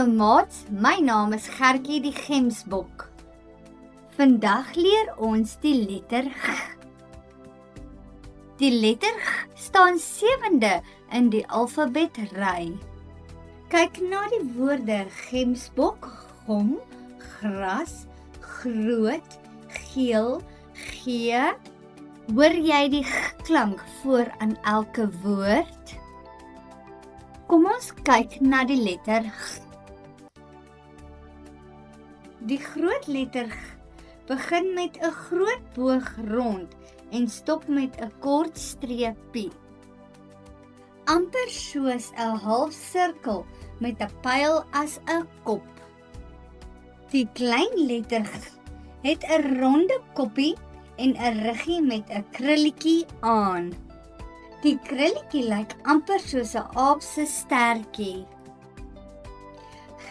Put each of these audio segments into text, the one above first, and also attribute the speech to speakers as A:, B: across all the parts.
A: Hallo maats, my naam is Gertjie die Gemsbok. Vandag leer ons die letter G. Die letter G staan 7de in die alfabetry. Kyk na die woorde gemsbok, gom, gras, groot, geel, gee. Hoor jy die G klank voor aan elke woord? Kom ons kyk na die letter G. Die groot letter G begin met 'n groot boog rond en stop met 'n kort streepie. Amper soos 'n halfsirkel met 'n pyl as 'n kop. Die klein letter G het 'n ronde koppie en 'n ruggie met 'n krulletjie aan. Die krulletjie lyk amper soos 'n aap se stertjie.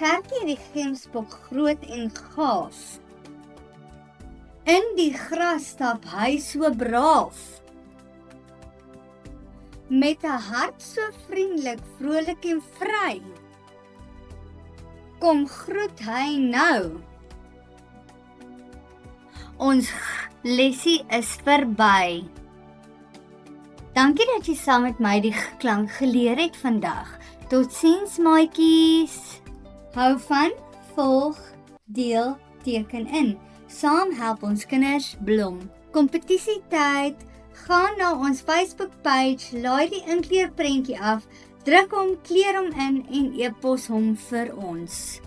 A: Gertjie die Gemsbok groot en gaaf. In die gras stap hy so braaf. Met 'n hart so vriendelik, vrolik en vry. Kom groet hy nou. Ons lesie is verby. Dankie dat jy saam met my die klank geleer het vandag. Totsiens maatjies. Hou van, volg, deel, teken in. Saam help ons kinders blom. Kompetisietyd. Gaan na ons Facebook page, laai die inkleurprentjie af, druk hom, kleur hom in en e-pos hom vir ons.